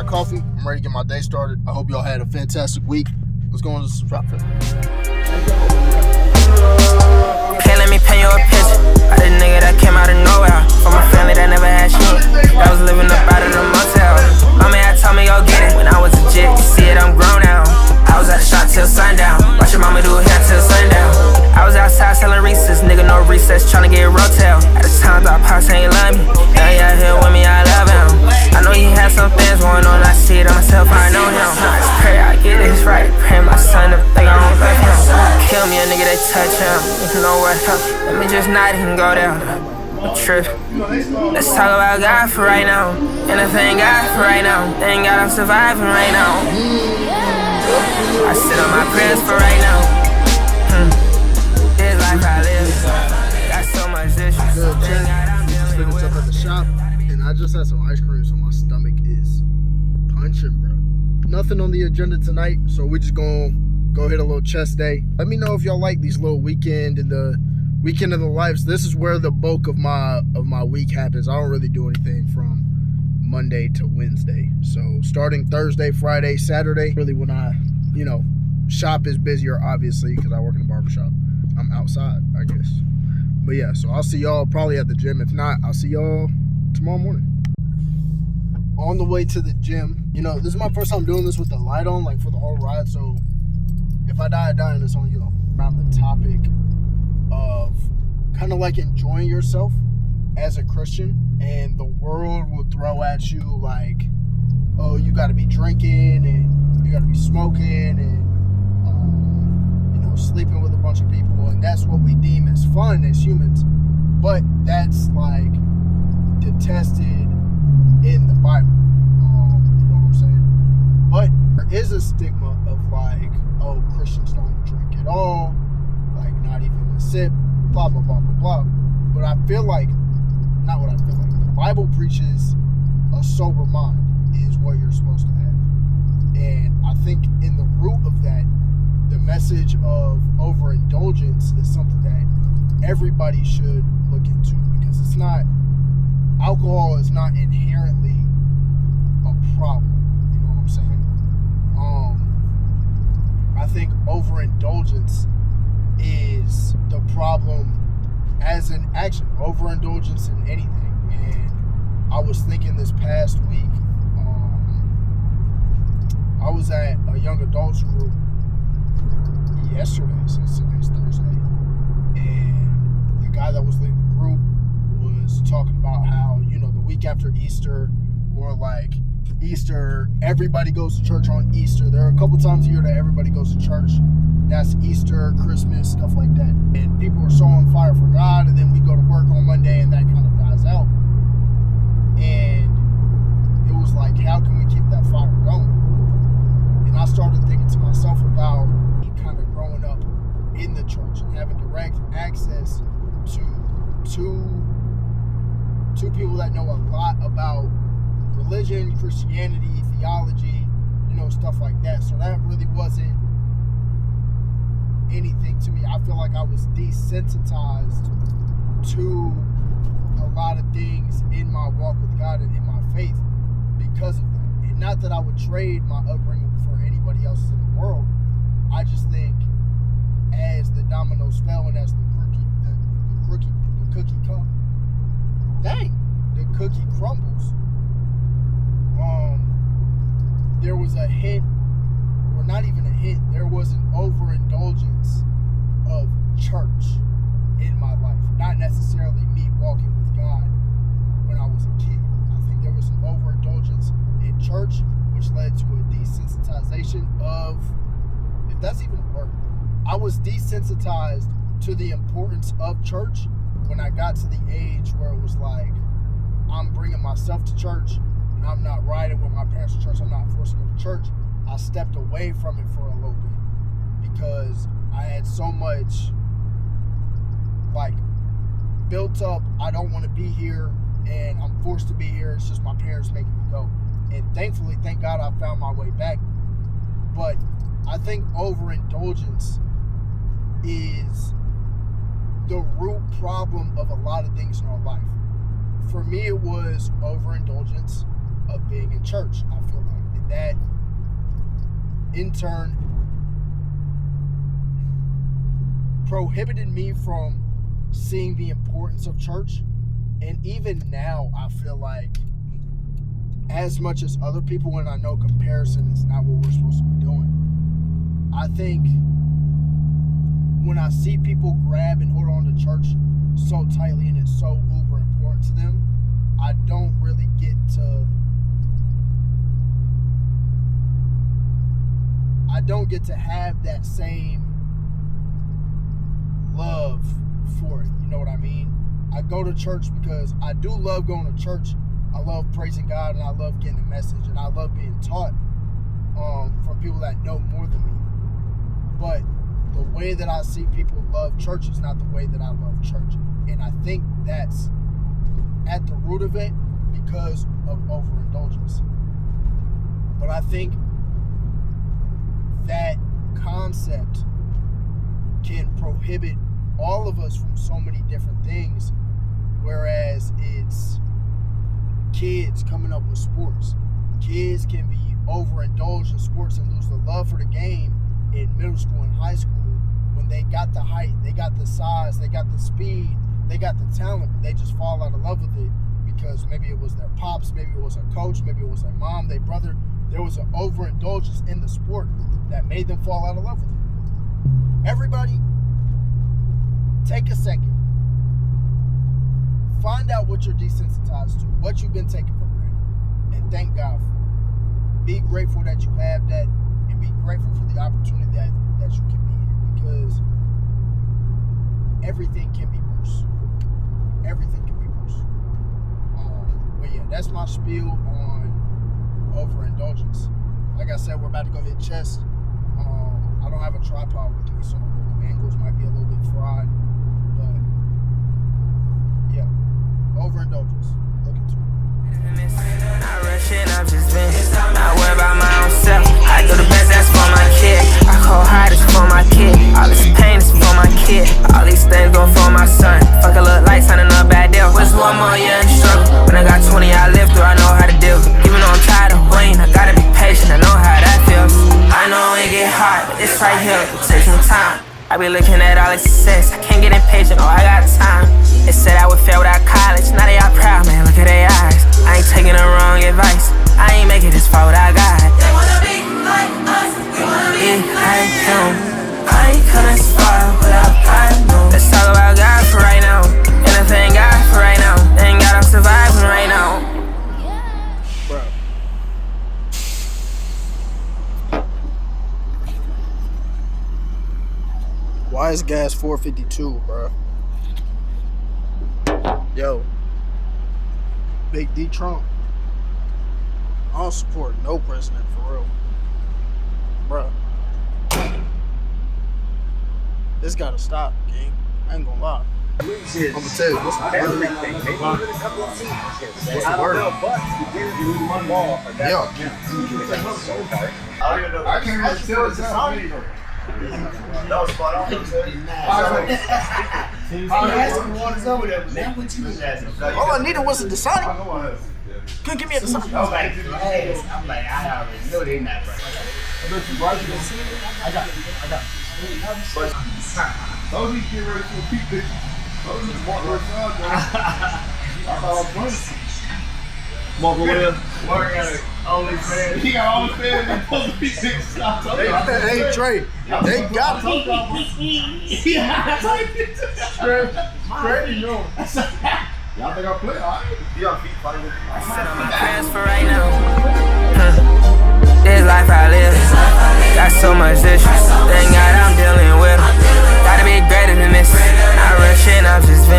coffee. I'm ready to get my day started. I hope y'all had a fantastic week. Let's go on to some drop fit. Can't let me paint you a picture. I the nigga that came out of nowhere. From a family that never had shit. That was living up out of the motel. Mama had told me go get it. When I was a jit, see it, I'm grown now. I was at the shop till sundown. Watch your mama do it hair till sundown. I was outside selling Reese's. Nigga no recess, tryna get rotel. At the time thought Pops ain't love me. Now he out here with me, I love him. I know he had some things going on. I see it on myself, I know him. I just pray I get this right. Pray my son to think I don't love him. Kill me a nigga that touch him. You know what? Let me just not even go down. I'm tripping. Let's talk about God for right now. And I thank God for right now. Thank God I'm surviving right now. I sit on my prayers for right now. This life I live. Got so much issues. Thank God I'm dealing with. Up at the shop, and I just had some ice cream, so my stomach is punching, bro. Nothing on the agenda tonight, so we're just gonna go hit a little chest day. Let me know if y'all like these little weekend and the weekend of the lives. This is where the bulk of my week happens. I don't really do anything from Monday to Wednesday. So starting Thursday, Friday, Saturday, really when I, shop is busier, obviously, because I work in a barbershop. I'm outside, I guess. But yeah, so I'll see y'all probably at the gym. If not, I'll see y'all tomorrow morning. On the way to the gym, this is my first time doing this with the light on, like for the whole ride. So if I die, I die, and it's on you. Around the topic of kind of like enjoying yourself as a Christian, and the world will throw at you like, oh, you got to be drinking and you got to be smoking and sleeping with a bunch of people, and that's what we deem as fun as humans. But that's like detested in the Bible. You know what I'm saying? But there is a stigma of like, oh, Christians don't drink at all, like not even a sip, blah blah blah blah blah. But I feel like, not what I feel like, the Bible preaches a sober mind is what you're supposed to have. And I think in the root of that, the message of overindulgence is something that everybody should look into, because it's not, alcohol is not inherently a problem. You know what I'm saying? I think overindulgence is the problem as an action, overindulgence in anything. And I was thinking this past week, I was at a young adults group yesterday, since today's Thursday, and the guy that was leading the group was talking about how, the week after Easter, or like Easter, everybody goes to church on Easter. There are a couple times a year that everybody goes to church. That's Easter, Christmas, stuff like that. And people are so on fire for God, and then we go to work on Monday and that kind of dies out. And it was like, how can we keep that fire going? And I started thinking to myself about kind of growing up in the church and having direct access to two people that know a lot about religion, Christianity, theology, stuff like that. So that really wasn't anything to me. I feel like I was desensitized to a lot of things in my walk with God and in my faith because of that. And not that I would trade my upbringing for anybody else's in the world. I just think as the dominoes fell and as the cookie crumbles, there was a hint, or not even a hint, there was an overindulgence of church in my life. Not necessarily me walking with God when I was a kid. I think there was an overindulgence in church, which led to a desensitization of, if that's even a word. I was desensitized to the importance of church when I got to the age where it was like, I'm bringing myself to church and I'm not riding with my parents to church. I'm not forced to go to church. I stepped away from it for a little bit because I had so much like built up, I don't want to be here and I'm forced to be here. It's just my parents making me go. And thankfully, thank God, I found my way back. But I think overindulgence is the root problem of a lot of things in our life. For me, it was overindulgence of being in church, I feel like. in turn prohibited me from seeing the importance of church. And even now, I feel like as much as other people, when I know comparison is not what we're supposed to be doing, I think when I see people grab and hold on to church so tightly and it's so uber important to them, I don't really get to have that same love for it. You know what I mean? I go to church because I do love going to church. I love praising God, and I love getting a message, and I love being taught from people that know more than me. But the way that I see people love church is not the way that I love church. And I think that's at the root of it because of overindulgence. But I think that concept can prohibit all of us from so many different things, whereas it's kids coming up with sports. Kids can be overindulged in sports and lose the love for the game in middle school and high school when they got the height, they got the size, they got the speed, they got the talent, but they just fall out of love with it because maybe it was their pops, maybe it was a coach, maybe it was their mom, their brother. There was an overindulgence in the sport that made them fall out of love with it. Everybody, take a second. Find out what you're desensitized to, what you've been taking for granted, and thank God for it. Be grateful that you have that, and be grateful for the opportunity that you can be in, because everything can be worse. Everything can be worse. But yeah, that's my spiel on overindulgence. Like I said, we're about to go hit chest. I don't have a tripod with me, so angles might be a little bit fried. But yeah, overindulgence. Look into it. Not rushing, I'm just venting. Not worried about my own self. I do the best, that's for my kid. I call hard, it's for my kid. All this pain is for my kid. All these things going for my son. Fuck a little light, signing a bad deal. What's one more year in struggle? When I got 20, I lived through, I know how to deal. Even though I'm tired of waiting, I gotta be patient, I know how that feels. I know it get hard, but this right here, it takes some time. I be looking at all this success, I can't get impatient, oh I got time. They said I would fail without college, now they all proud, man, look at their eyes. I ain't taking the wrong advice, I ain't making this far without God. They wanna be like us, we wanna be like them. I ain't coming far without God, no. Let's talk about God for right now, and I thank God for right now. Thank God I'm surviving right now. Bro. Why is gas $4.52, bro? Yo, Big D Trump. I don't support no president for real, bro. This gotta stop, gang. I ain't gonna lie. I'm gonna tell you, what's the word? What's the word? Yeah. I can't really tell it's either. That was spot on. All I needed was a Dasani. Couldn't give me a Dasani. I'm like, I already know they not right. I got it. Those need to get ready for a peak picture. Those need to walk right side, though. I thought I was playing. Mark over there. Mark got it. OnlyFans. He got OnlyFans and post peak pictures. Hey, Trey, they got it. Yeah, Trey, yo. Y'all think I play? All right. You got feet fighting. I sit on my pants for right now. This life I live, got so much issues. Thank God I'm dealing with them. Gotta be greater than this. Not rushing, I'm just venting.